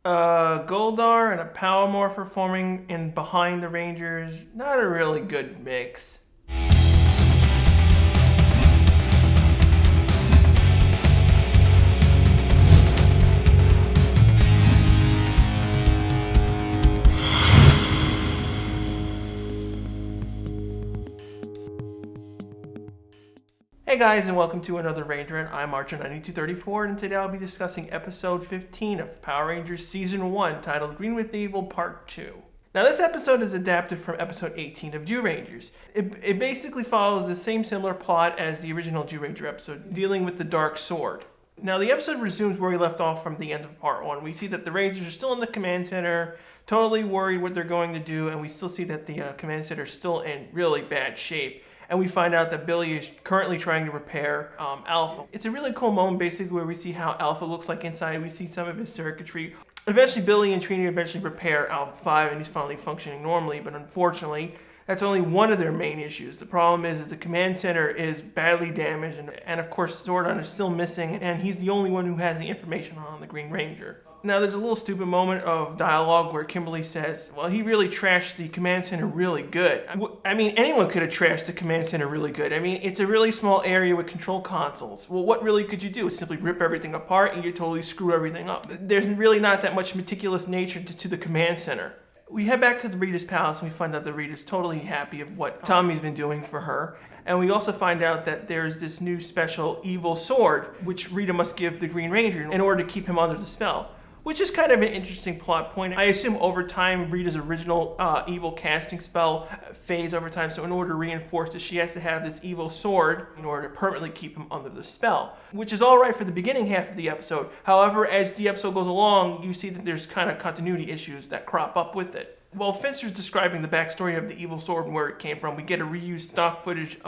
Goldar and a power morpher forming in behind the Rangers. Not a really good mix. Hey guys, and welcome to another Ranger, and I'm Archer9234, and today I'll be discussing episode 15 of Power Rangers Season 1, titled Green with Evil Part 2. Now this episode is adapted from episode 18 of Jew Rangers. It basically follows the same similar plot as the original Jew Ranger episode, dealing with the Dark Sword. Now the episode resumes where we left off from the end of Part 1. We see that the Rangers are still in the command center, totally worried what they're going to do, and we still see that the command center is still in really bad shape. And we find out that Billy is currently trying to repair Alpha. It's a really cool moment, basically, where we see how Alpha looks like inside. We see some of his circuitry. Eventually, Billy and Trini eventually repair Alpha 5, and he's finally functioning normally. But unfortunately, that's only one of their main issues. The problem is the command center is badly damaged, and of course, Zordon is still missing, and he's the only one who has the information on the Green Ranger. Now, there's a little stupid moment of dialogue where Kimberly says, well, he really trashed the command center really good. I mean, anyone could have trashed the command center really good. I mean, it's a really small area with control consoles. Well, what really could you do? Simply rip everything apart and you totally screw everything up. There's really not that much meticulous nature to the command center. We head back to the Rita's palace and we find out that Rita's totally happy of what Tommy's been doing for her. And we also find out that there's this new special evil sword, which Rita must give the Green Ranger in order to keep him under the spell. Which is kind of an interesting plot point. I assume over time, Rita's original evil casting spell fades over time. So in order to reinforce this, she has to have this evil sword in order to permanently keep him under the spell. Which is all right for the beginning half of the episode. However, as the episode goes along, you see that there's kind of continuity issues that crop up with it. While Finster's describing the backstory of the evil sword and where it came from, we get a reused stock footage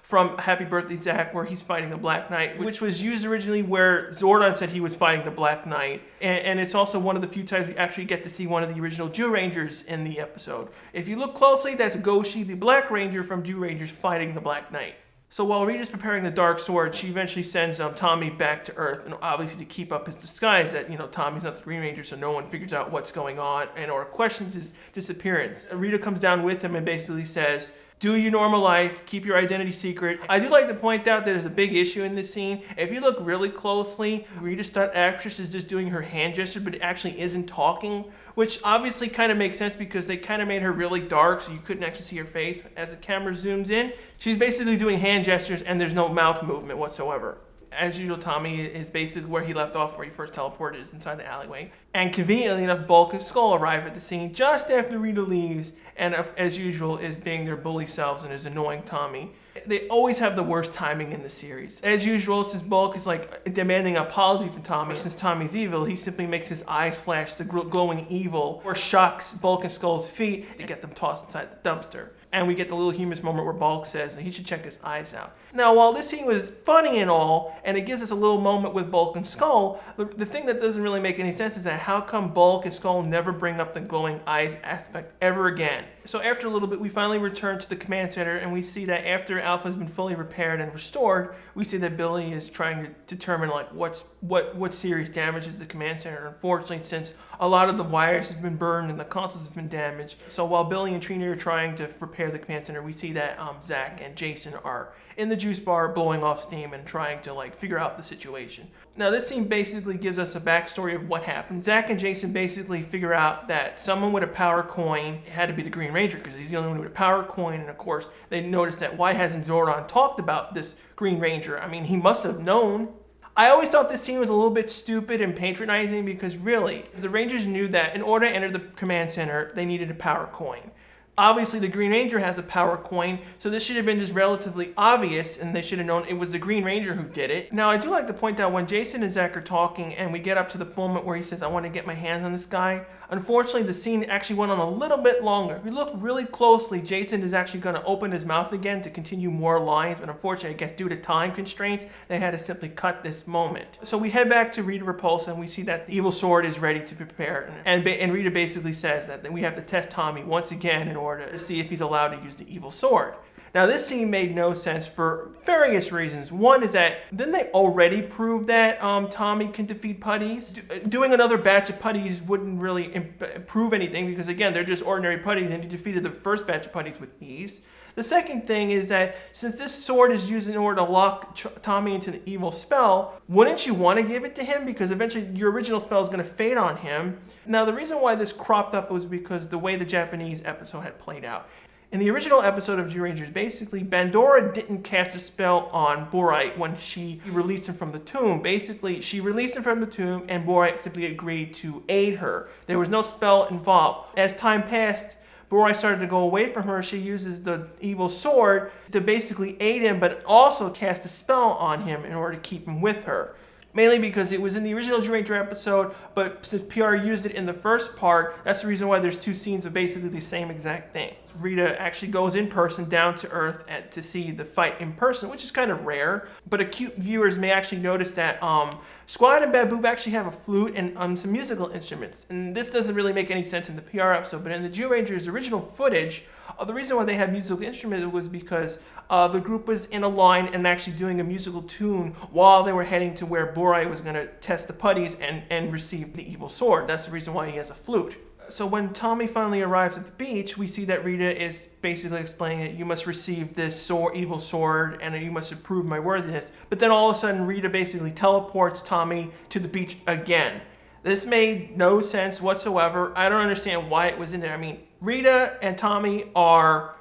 from Happy Birthday Zach where he's fighting the Black Knight, which was used originally where Zordon said he was fighting the Black Knight. And it's also one of the few times we actually get to see one of the original Jew Rangers in the episode. If you look closely, that's Goshi, the Black Ranger from Jew Rangers, fighting the Black Knight. So while Rita's preparing the Dark Sword, she eventually sends Tommy back to Earth, and obviously to keep up his disguise that, Tommy's not the Green Ranger, so no one figures out what's going on and or questions his disappearance. Rita comes down with him and basically says, do your normal life, keep your identity secret. I do like to point out that there's a big issue in this scene. If you look really closely, Rita's stunt actress is just doing her hand gesture, but it actually isn't talking, which obviously kind of makes sense because they kind of made her really dark so you couldn't actually see her face. But as the camera zooms in, she's basically doing hand gestures and there's no mouth movement whatsoever. As usual, Tommy is basically where he left off where he first teleported, is inside the alleyway. And conveniently enough, Bulk and Skull arrive at the scene just after Rita leaves, and as usual, is being their bully selves and is annoying Tommy. They always have the worst timing in the series. As usual, since Bulk is demanding an apology from Tommy, since Tommy's evil, he simply makes his eyes flash the glowing evil, or shocks Bulk and Skull's feet to get them tossed inside the dumpster. And we get the little humorous moment where Bulk says that he should check his eyes out. Now, while this scene was funny and all, and it gives us a little moment with Bulk and Skull, the thing that doesn't really make any sense is that how come Bulk and Skull never bring up the glowing eyes aspect ever again? So after a little bit, we finally return to the command center, and we see that after Alpha has been fully repaired and restored, we see that Billy is trying to determine what serious damages the command center. Unfortunately, since a lot of the wires have been burned and the consoles have been damaged, so while Billy and Trini are trying to repair the command center, we see that Zach and Jason are in the juice bar blowing off steam and trying to figure out the situation. Now this scene basically gives us a backstory of what happened. Zach and Jason basically figure out that someone with a power coin had to be the Green Ranger because he's the only one with a power coin, and of course they notice that why hasn't Zordon talked about this Green Ranger? I mean, he must have known. I always thought this scene was a little bit stupid and patronizing because really, the Rangers knew that in order to enter the command center, they needed a power coin. Obviously, the Green Ranger has a power coin, so this should have been just relatively obvious, and they should have known it was the Green Ranger who did it. Now, I do like to point out when Jason and Zach are talking, and we get up to the moment where he says, I want to get my hands on this guy. Unfortunately, the scene actually went on a little bit longer. If you look really closely, Jason is actually going to open his mouth again to continue more lines, but unfortunately, I guess due to time constraints, they had to simply cut this moment. So we head back to Rita Repulsa, and we see that the evil sword is ready to prepare, and Rita basically says that we have to test Tommy once again in order to see if he's allowed to use the evil sword. Now this scene made no sense for various reasons. One is that, didn't they already prove that Tommy can defeat putties? Doing another batch of putties wouldn't really improve anything because again, they're just ordinary putties and he defeated the first batch of putties with ease. The second thing is that since this sword is used in order to lock Tommy into the evil spell, wouldn't you want to give it to him? Because eventually your original spell is going to fade on him. Now the reason why this cropped up was because the way the Japanese episode had played out. In the original episode of Zyurangers, basically, Bandora didn't cast a spell on Borite when she released him from the tomb. Basically, she released him from the tomb and Borite simply agreed to aid her. There was no spell involved. As time passed, Borite started to go away from her. She uses the evil sword to basically aid him, but also cast a spell on him in order to keep him with her. Mainly because it was in the original Zyuranger episode, but since PR used it in the first part, that's the reason why there's two scenes of basically the same exact thing. Rita actually goes in person down to Earth to see the fight in person, which is kind of rare. But acute viewers may actually notice that Squad and Baboob actually have a flute and some musical instruments. And this doesn't really make any sense in the PR episode, but in the Zyurangers original footage, the reason why they had musical instruments was because the group was in a line and actually doing a musical tune while they were heading to where Borite was going to test the putties and receive the evil sword. That's the reason why he has a flute. So when Tommy finally arrives at the beach, we see that Rita is basically explaining that you must receive this evil sword and you must prove my worthiness. But then all of a sudden Rita basically teleports Tommy to the beach again. This made no sense whatsoever. I don't understand why it was in there. I mean, Rita and Tommy are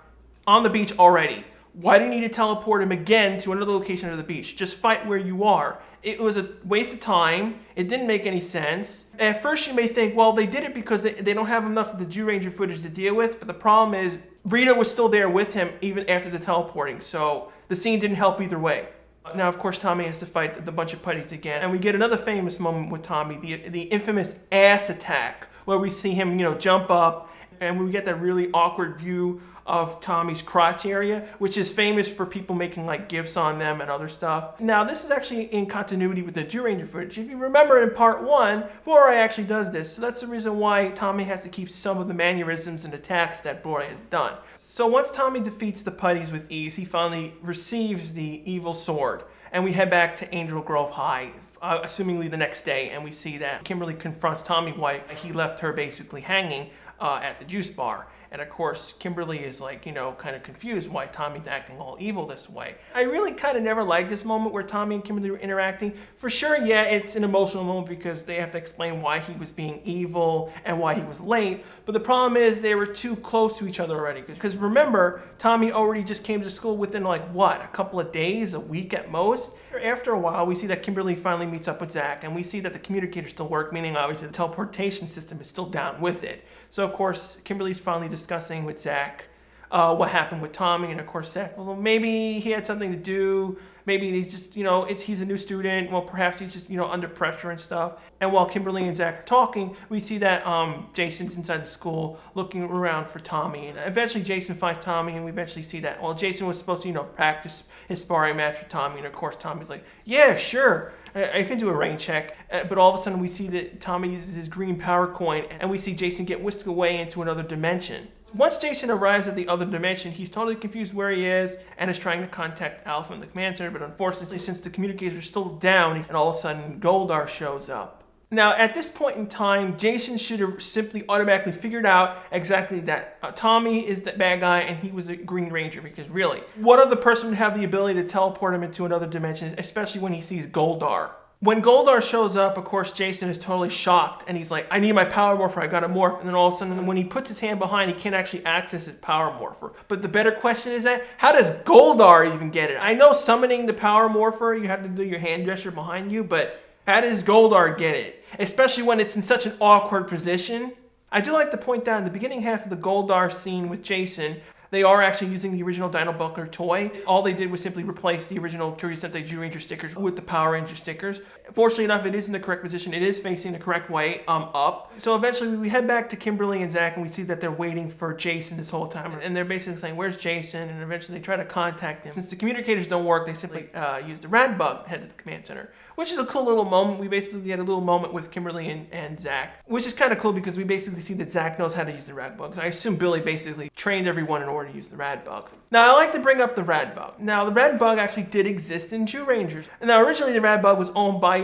on the beach already. Why do you need to teleport him again to another location of the beach? Just fight where you are. It was a waste of time. It didn't make any sense. At first you may think, well, they did it because they don't have enough of the Zyuranger footage to deal with, but the problem is Rita was still there with him even after the teleporting, so the scene didn't help either way. Now, of course, Tommy has to fight the bunch of putties again, and we get another famous moment with Tommy, the infamous ass attack, where we see him, jump up, and we get that really awkward view of Tommy's crotch area, which is famous for people making like GIFs on them and other stuff. Now, this is actually in continuity with the Zyuranger footage. If you remember in part 1, Borite actually does this, so that's the reason why Tommy has to keep some of the mannerisms and attacks that Borite has done. So once Tommy defeats the putties with ease, he finally receives the evil sword, and we head back to Angel Grove High, assumingly the next day, and we see that Kimberly confronts Tommy why he left her basically hanging at the juice bar. And of course, Kimberly is like, kind of confused why Tommy's acting all evil this way. I really kind of never liked this moment where Tommy and Kimberly were interacting. For sure, yeah, it's an emotional moment because they have to explain why he was being evil and why he was late. But the problem is they were too close to each other already. Because remember, Tommy already just came to school within like, what, a couple of days, a week at most? After a while, we see that Kimberly finally meets up with Zach, and we see that the communicators still work, meaning obviously the teleportation system is still down with it. So of course, Kimberly's finally discussing with Zach what happened with Tommy, and of course Zach, well, maybe he had something to do, maybe he's just, he's a new student, well, perhaps he's just, under pressure and stuff. And while Kimberly and Zach are talking, we see that Jason's inside the school looking around for Tommy, and eventually Jason finds Tommy, and we eventually see that, well, Jason was supposed to, practice his sparring match with Tommy, and of course Tommy's like, yeah, sure, I can do a rain check. But all of a sudden we see that Tommy uses his green power coin, and we see Jason get whisked away into another dimension. Once Jason arrives at the other dimension, he's totally confused where he is and is trying to contact Alpha in the command center, but unfortunately, since the communicators are still down, and all of a sudden Goldar shows up. Now, at this point in time, Jason should have simply automatically figured out exactly that Tommy is the bad guy and he was a Green Ranger, because really, what other person would have the ability to teleport him into another dimension, especially when he sees Goldar? When Goldar shows up, of course, Jason is totally shocked, and he's like, I need my power morpher, I gotta morph. And then all of a sudden, when he puts his hand behind, he can't actually access his power morpher. But the better question is that, how does Goldar even get it? I know summoning the power morpher, you have to do your hand gesture behind you, but how does Goldar get it? Especially when it's in such an awkward position. I do like to point out in the beginning half of the Goldar scene with Jason, they are actually using the original Dino Buckler toy. All they did was simply replace the original Curiosente Zyuranger stickers with the Power Ranger stickers. Fortunately enough, it is in the correct position. It is facing the correct way, up. So eventually we head back to Kimberly and Zach, and we see that they're waiting for Jason this whole time. And they're basically saying, where's Jason? And eventually they try to contact him. Since the communicators don't work, they simply use the rad bug to head to the command center, which is a cool little moment. We basically had a little moment with Kimberly and Zach, which is kind of cool because we basically see that Zach knows how to use the rad bugs. I assume Billy basically trained everyone in order order to use the rad bug. Now, I like to bring up the rad bug. Now, the rad bug actually did exist in Jew Rangers. Now, originally the rad bug was owned by,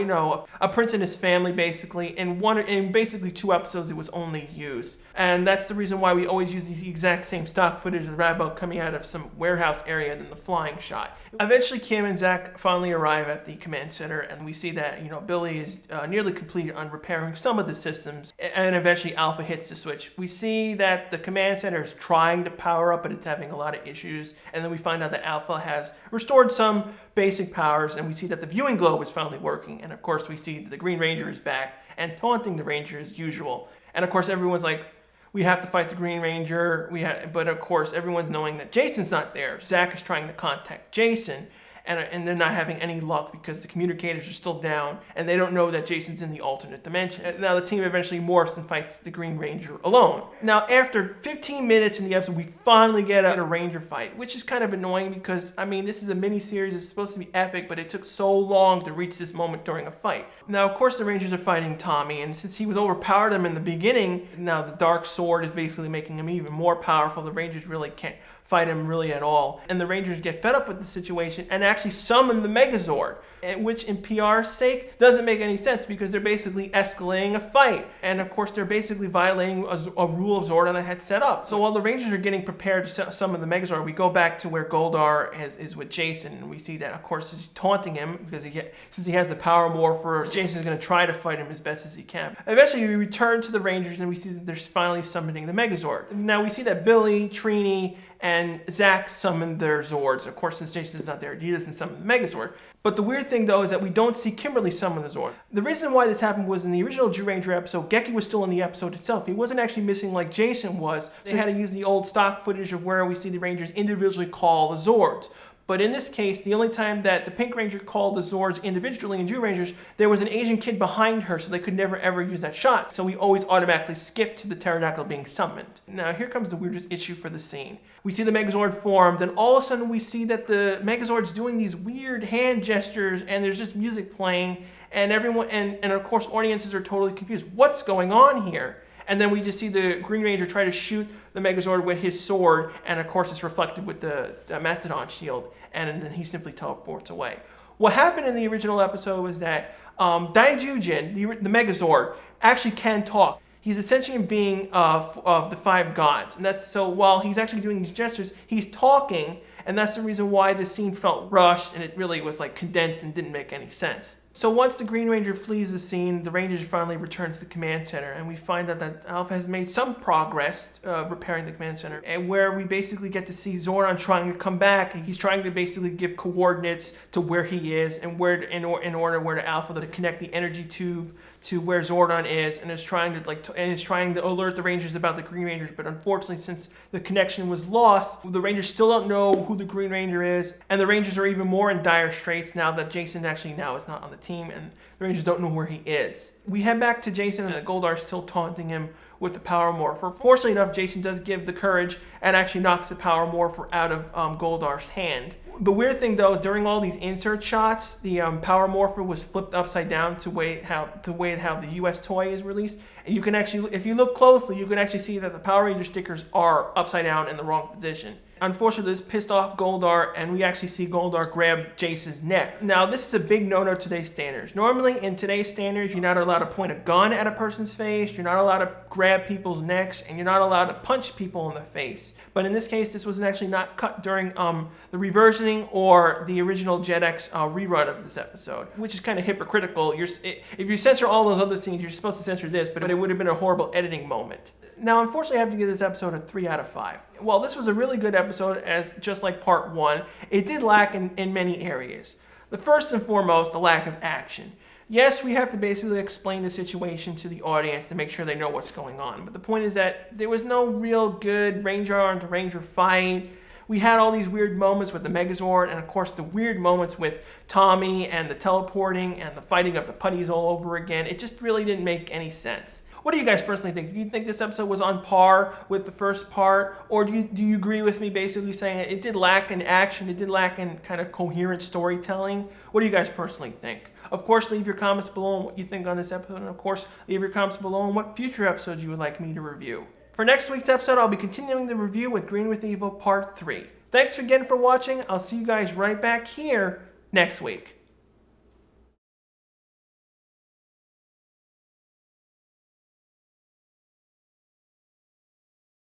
a prince and his family, basically. In basically 2 episodes, it was only used. And that's the reason why we always use these exact same stock footage of the rad bug coming out of some warehouse area and then the flying shot. Eventually, Kim and Zach finally arrive at the command center, and we see that, Billy is nearly completed on repairing some of the systems, and eventually Alpha hits the switch. We see that the command center is trying to power up, but it's having a lot of issues, and then we find out that Alpha has restored some basic powers, and we see that the viewing globe is finally working, and of course we see that the Green Ranger is back and taunting the Ranger as usual. And of course everyone's like, we have to fight the Green Ranger, but of course everyone's knowing that Jason's not there. Zach is trying to contact Jason, and they're not having any luck because the communicators are still down, and they don't know that Jason's in the alternate dimension. And now the team eventually morphs and fights the Green Ranger alone. Now, after 15 minutes in the episode, we finally get a Ranger fight, which is kind of annoying because, this is a mini-series, it's supposed to be epic, but it took so long to reach this moment during a fight. Now, of course, the Rangers are fighting Tommy, and since he was overpowered them in the beginning, now the Dark Sword is basically making him even more powerful. The Rangers really can't fight him really at all. And the Rangers get fed up with the situation and actually summon the Megazord, which in PR's sake doesn't make any sense because they're basically escalating a fight. And of course they're basically violating a rule of Zordon that had set up. So while the Rangers are getting prepared to summon the Megazord, we go back to where Goldar is with Jason, and we see that of course he's taunting him because since he has the power morpher, Jason's going to try to fight him as best as he can. Eventually we return to the Rangers and we see that they're finally summoning the Megazord. Now we see that Billy, Trini, and Zach summoned their Zords. Of course, since Jason's not there, he doesn't summon the Megazord. But the weird thing, though, is that we don't see Kimberly summon the Zord. The reason why this happened was in the original Jew Ranger episode, Geki was still in the episode itself. He wasn't actually missing like Jason was. So they had to use the old stock footage of where we see the Rangers individually call the Zords. But in this case, the only time that the Pink Ranger called the Zords individually in Jew Rangers, there was an Asian kid behind her, so they could never ever use that shot. So we always automatically skip to the pterodactyl being summoned. Now here comes the weirdest issue for the scene. We see the Megazord formed, and all of a sudden we see that the Megazord's doing these weird hand gestures, and there's just music playing, and everyone, and of course audiences are totally confused. What's going on here? And then we just see the Green Ranger try to shoot the Megazord with his sword, and of course it's reflected with the Mastodon shield, and then he simply teleports away. What happened in the original episode was that Daijujin, the Megazord, actually can talk. He's essentially a being of the 5 gods, and that's so while he's actually doing these gestures, he's talking, and that's the reason why the scene felt rushed, and it really was like condensed and didn't make any sense. So once the Green Ranger flees the scene, the Rangers finally return to the command center, and we find out that Alpha has made some progress repairing the command center, and where we basically get to see Zordon trying to come back. He's trying to basically give coordinates to where he is and where in order where to Alpha to connect the energy tube to where Zordon is, and is trying to alert the Rangers about the Green Rangers. But unfortunately, since the connection was lost, the Rangers still don't know who the Green Ranger is, and the Rangers are even more in dire straits now that Jason actually now is not on the team, and the Rangers don't know where he is. We head back to Jason, and Goldar is still taunting him with the power morpher. Fortunately enough, Jason does give the courage and actually knocks the power morpher out of Goldar's hand. The weird thing though is during all these insert shots, the power morpher was flipped upside down to how the US toy is released. And you can actually, if you look closely, you can actually see that the Power Ranger stickers are upside down in the wrong position. Unfortunately, this pissed off Goldar, and we actually see Goldar grab Jason's neck. Now, this is a big no-no to today's standards. Normally, in today's standards, you're not allowed to point a gun at a person's face, you're not allowed to grab people's necks, and you're not allowed to punch people in the face. But in this case, this was actually not cut during the reversioning or the original JetX rerun of this episode, which is kind of hypocritical. If you censor all those other scenes, you're supposed to censor this, but it would have been a horrible editing moment. Now, unfortunately, I have to give this episode a 3 out of 5. While this was a really good episode, as just like part 1, it did lack in many areas. The first and foremost, the lack of action. Yes, we have to basically explain the situation to the audience to make sure they know what's going on. But the point is that there was no real good Ranger-on-Ranger fight. We had all these weird moments with the Megazord, and of course the weird moments with Tommy and the teleporting and the fighting of the putties all over again. It just really didn't make any sense. What do you guys personally think? Do you think this episode was on par with the first part? Or do you agree with me basically saying it did lack in action, it did lack in kind of coherent storytelling? What do you guys personally think? Of course, leave your comments below on what you think on this episode, and of course, leave your comments below on what future episodes you would like me to review. For next week's episode, I'll be continuing the review with Green with Evil Part 3. Thanks again for watching. I'll see you guys right back here next week.